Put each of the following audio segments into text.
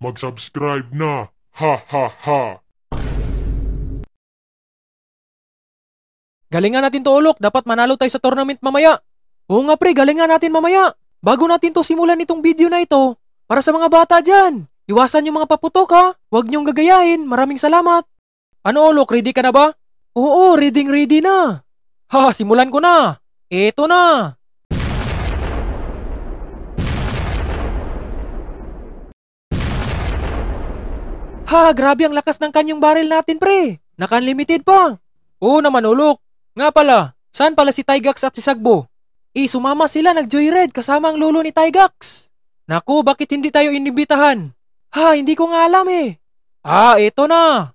mag-subscribe na. Ha ha ha. Galingan natin to, Ulok. Dapat manalo tayo sa tournament mamaya. Oo nga pre, galingan natin mamaya. Bago natin to simulan itong video na ito, para sa mga bata dyan, iwasan yung mga paputok ha. Huwag niyong gagayahin. Maraming salamat. Ano Ulok, ready ka na ba? Oo, ready na. Ha, simulan ko na. Eto na. Ha, grabe ang lakas ng kanyang barrel natin pre. Naka-unlimited pa. Oo naman Ulok. Nga pala, saan pala si Tygax at si Sagbo? Sumama sila nag-joyride kasama ang lolo ni Tygax. Naku, bakit hindi tayo inibitahan? Ha, hindi ko nga alam eh. Eto na.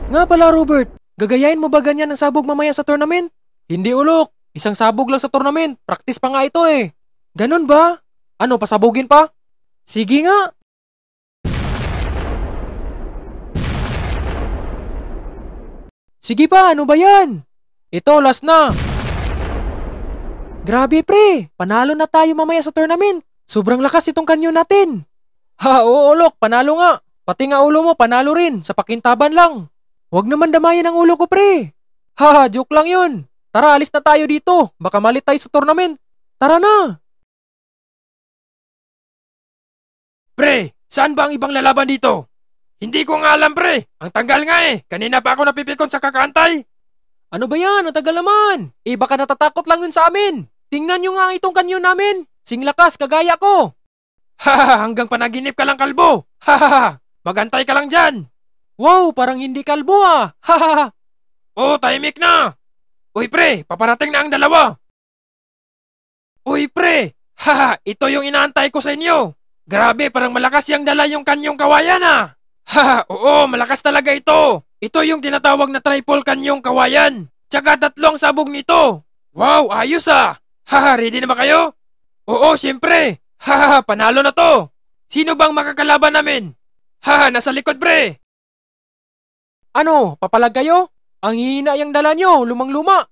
Nga pala Robert, gagayain mo ba ganyan ng sabog mamaya sa tournament? Hindi Ulok, isang sabog lang sa tournament. Practice pa nga ito eh. Ganun ba? Ano, pasabugin pa? Sige nga. Sige pa, ano ba yan? Ito, last na. Grabe pre, panalo na tayo mamaya sa tournament. Sobrang lakas itong kanyon natin. Ha, oo Ulok, panalo nga. Pati nga ulo mo, panalo rin, sa pakintaban lang. Huwag naman damayan ang ulo ko pre. Ha, joke lang yun. Tara, alis na tayo dito. Baka malit tayo sa tournament. Tara na. Pre, saan ba ang ibang lalaban dito? Hindi ko nga alam pre, ang tanggal nga eh. Kanina pa ako napipikon sa kakantay. Ano ba yan? Ang tagal naman. Baka natatakot lang yun sa amin. Tingnan nyo nga itong kanyon namin. Singlakas, kagaya ko. Hahaha, hanggang panaginip ka lang kalbo. Hahaha, magantay ka lang dyan. Wow, parang hindi kalbo ah. Hahaha. Oh, tahimik na. Uy pre, paparating na ang dalawa. Uy pre, haha, ito yung inaantay ko sa inyo. Grabe, parang malakas yung dala yung kanyong kawayan ah. Haha, oo, malakas talaga ito. Ito yung tinatawag na triple kanyong kawayan. Tsaka 3 sabog nito. Wow, ayos ah. Haha, ready na ba kayo? Oo, siyempre. Haha, panalo na to. Sino bang makakalaban namin? Haha, nasa likod pre. Ano, papalag kayo? Ang hina yung dala nyo, lumang-luma.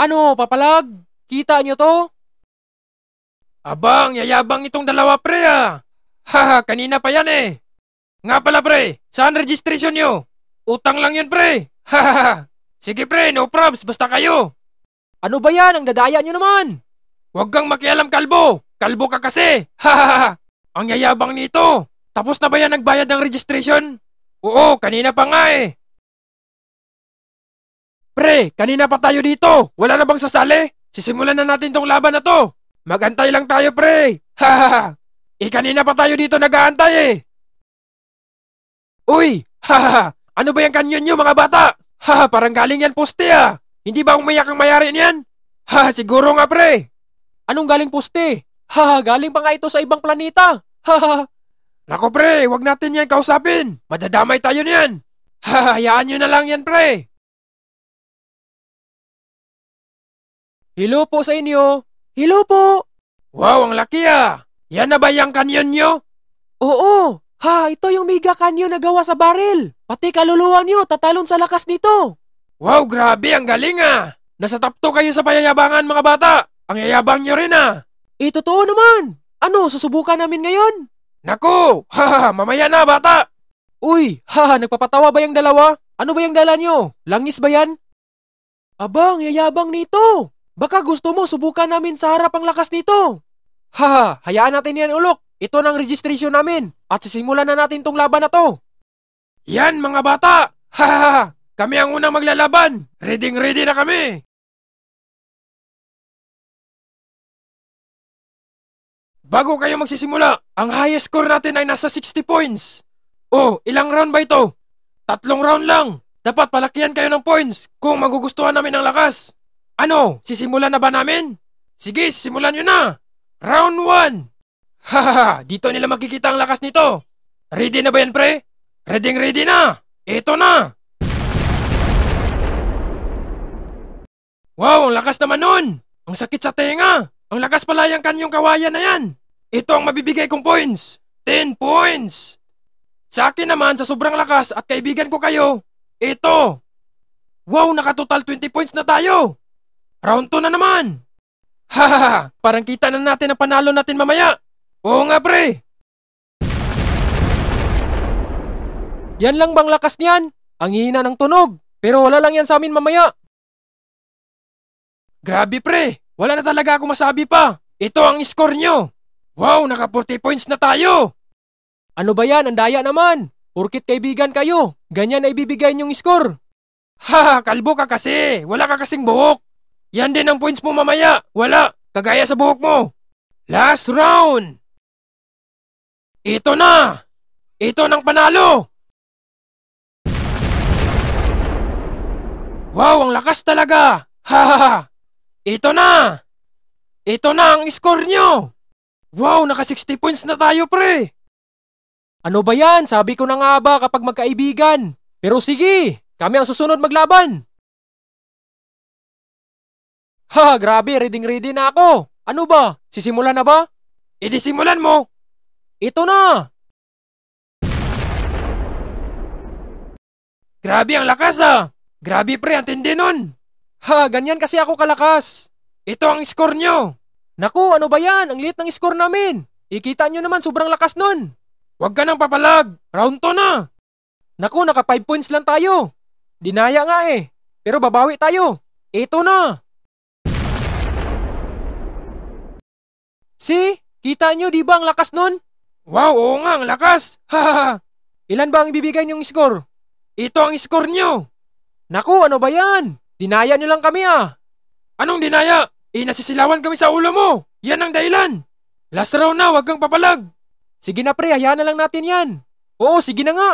Ano, papalag? Kita nyo to? Abang, yayabang itong dalawa pre ah. Haha, kanina pa yan eh. Nga pala pre, saan registration nyo? Utang lang yun pre. Hahaha. Sige pre, no probs, basta kayo. Ano ba yan? Ang dadaya nyo naman. Huwag kang makialam kalbo. Kalbo ka kasi. Hahaha. Ang yayabang nito. Tapos na ba yan nagbayad ng registration? Oo, kanina pa nga eh. Pre, kanina pa tayo dito. Wala na bang sasali? Sisimulan na natin tong laban na to. Magantay lang tayo pre. Hahaha. Kanina pa tayo dito nag-aantay eh. Uy! Hahaha! Ano ba yung kanyon nyo mga bata? Haha! Parang galing yan poste ah! Hindi ba umayak ang mayari niyan? Haha! Siguro nga pre! Anong galing poste? Haha! Galing pa nga ito sa ibang planeta! Haha! Nako pre! Huwag natin yan kausapin! Madadamay tayo niyan! Haha! Hayaan nyo na lang yan pre! Hello po sa inyo! Hello po! Wow! Ang laki ah! Yan na ba yung kanyon nyo? Oo! Ha, ito yung mega canyon na gawa sa baril. Pati kaluluwa nyo, tatalon sa lakas nito. Wow, grabe, ang galing ah. Nasa top 2 kayo sa payayabangan mga bata. Ang yayabang nyo rin ah. Totoo naman. Ano, susubukan namin ngayon? Naku, haha, mamaya na bata. Uy, haha, nagpapatawa ba yung dalawa? Ano ba yung dala nyo? Langis ba yan? Abang, yayabang nito. Baka gusto mo subukan namin sa harap ang lakas nito. Haha, hayaan natin yan Ulok. Ito ng registration namin at sisimulan na natin tong laban na to. Yan mga bata! Hahaha! Kami ang unang maglalaban! Ready na kami! Bago kayo magsisimula, ang highest score natin ay nasa 60 points. Oh, ilang round ba ito? 3 round lang. Dapat palakihan kayo ng points kung magugustuhan namin ang lakas. Ano, sisimulan na ba namin? Sige, simulan nyo na! Round 1! Hahaha, dito nila makikita ang lakas nito. Ready na ba yan pre? Ready na. Ito na. Wow, ang lakas naman nun. Ang sakit sa tenga. Ang lakas pala yung kanyong kawayan na yan. Ito ang mabibigay kong points. 10 points. Sa akin naman, sa sobrang lakas at kaibigan ko kayo, ito. Wow, nakatotal 20 points na tayo. Round 2 na naman. Hahaha, parang kita na natin ang panalo natin mamaya. Oo nga pre. Yan lang bang lakas niyan? Ang hina ng tunog. Pero wala lang yan sa amin mamaya. Grabe pre, wala na talaga ako masabi pa. Ito ang score nyo. Wow, naka 40 points na tayo. Ano ba yan? Ang daya naman. Porkit kaibigan kayo, ganyan na ibibigay niyong score. Haha, kalbo ka kasi. Wala ka kasing buhok. Yan din ang points mo mamaya. Wala, kagaya sa buhok mo. Last round. Ito na. Ito ng panalo. Wow, ang lakas talaga. Hahaha. Ito na. Ito na ang score nyo. Wow, naka 60 points na tayo pre. Ano ba yan? Sabi ko na nga ba kapag magkaibigan. Pero sige, kami ang susunod maglaban. Ha, grabe, ready na ako. Ano ba? Sisimulan na ba? Edi simulan mo. Ito na. Grabe ang lakas ah. Grabe pre, ang tindi nun. Ha, ganyan kasi ako kalakas. Ito ang score nyo. Naku, ano ba yan? Ang liit ng score namin. Ikita nyo naman, sobrang lakas nun. Huwag ka nang papalag. Round 2 na. Naku, naka 5 points lang tayo. Dinaya nga eh. Pero babawi tayo. Ito na. See? Kita nyo di ba ang lakas nun? Wow, oo nga, ang lakas. Hahaha. Ilan ba ang ibibigay nyong score? Ito ang score nyo. Naku, ano ba yan? Dinaya nyo lang kami ah. Anong dinaya? Nasisilawan kami sa ulo mo. Yan ang dahilan. Last round na, huwag kang papalag. Sige na pre, hayaan na lang natin yan. Oo, sige na nga.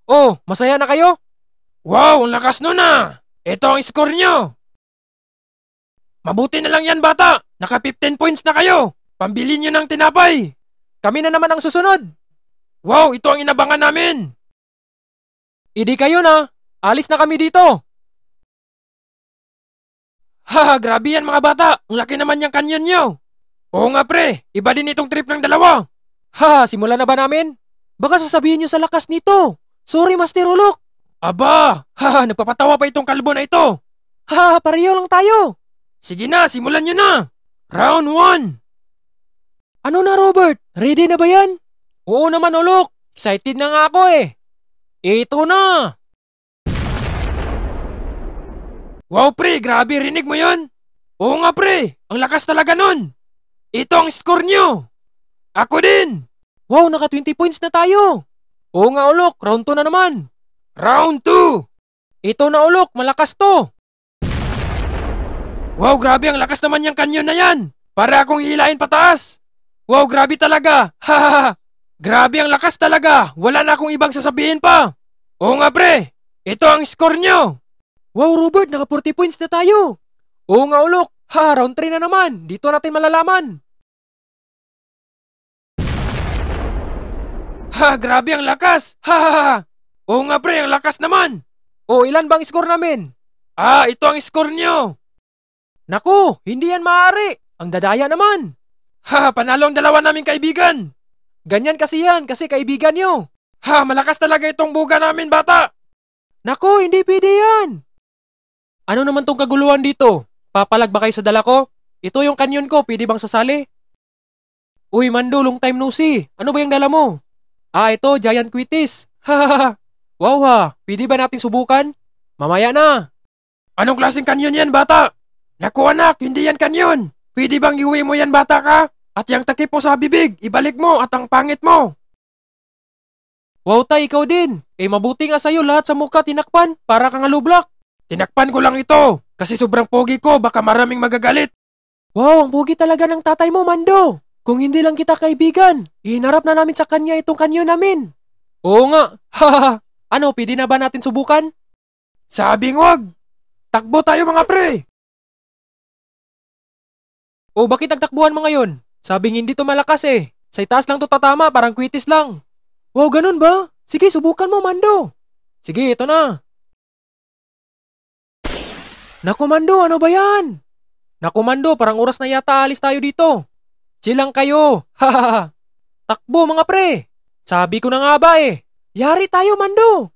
Oh, masaya na kayo? Wow, ang lakas nun ah. Ito ang score nyo. Mabuti na lang yan bata. Naka 15 points na kayo. Pambili nyo ng tinapay. Kami na naman ang susunod. Wow, ito ang inabangan namin. Idi kayo na. Alis na kami dito. Haha, grabe yan mga bata. Ang laki naman yung kanyon nyo. Oo nga pre, iba din itong trip ng dalawa. Ha, simulan na ba namin? Baka sasabihin nyo sa lakas nito. Sorry, Master Ulok. Aba, haha, nagpapatawa pa itong kalbo na ito. Ha, pareho lang tayo. Sige na, simulan nyo na. Round 1. Ano na Robert? Ready na ba yan? Oo naman Ulok. Excited na nga ako eh. Ito na. Wow pre, grabe, rinig mo yon? Oo nga pre, ang lakas talaga nun. Ito ang score nyo. Ako din. Wow, naka 20 points na tayo. Oo nga Ulok, round 2 na naman. Round 2. Ito na Ulok, malakas to. Wow, grabe, ang lakas naman yung kanyon na yan. Para akong hilain pataas. Wow, grabe talaga. Hahaha. Grabe ang lakas talaga. Wala na akong ibang sasabihin pa. Oo nga pre, ito ang score nyo. Wow Robert, naka 40 points na tayo. Oo nga Ulok, ha, round 3 na naman. Dito natin malalaman. Ha, grabe ang lakas. Ha. Oo nga pre, ang lakas naman. O, ilan bang score namin? Ito ang score nyo. Naku, hindi yan maaari. Ang dadaya naman. Ha, panalo ang dalawa naming kaibigan. Ganyan kasi yan, kasi kaibigan nyo. Ha, malakas talaga itong buga namin bata. Naku, hindi pwede yan. Ano naman tong kaguluhan dito? Papalag ba kayo sa dala ko? Ito yung kanyon ko, pwede bang sasali? Uy Mando, long time no see. Ano ba yung dala mo? Ito, giant quitis. Hahaha. Wow ha, pwede ba natin subukan? Mamaya na. Anong klaseng kanyon yan bata? Naku anak, hindi yan kanyon. Pwede bang iuwi mo yan bata ka? At yung takip mo sa bibig, ibalik mo at ang pangit mo. Wow tay, ikaw din. Mabuti nga sa'yo lahat sa mukha tinakpan, para kang alublak. Tinakpan ko lang ito, kasi sobrang pogi ko, baka maraming magagalit. Wow, ang pogi talaga ng tatay mo, Mando. Kung hindi lang kita kaibigan, ihinarap na namin sa kanya itong kanyon namin. Oo nga, hahaha. Ano, pwede na ba natin subukan? Sabing wag. Takbo tayo mga pre. O bakit nagtakbuhan mo ngayon? Sabing hindi to malakas eh. Sa itaas lang to tatama, parang quitis lang. Wow, ganun ba? Sige, subukan mo, Mando. Sige, ito na. Naku, Mando, ano ba yan? Naku, Mando, parang oras na yata alis tayo dito. Silang kayo. Hahaha. Takbo, mga pre. Sabi ko na nga ba eh. Yari tayo, Mando.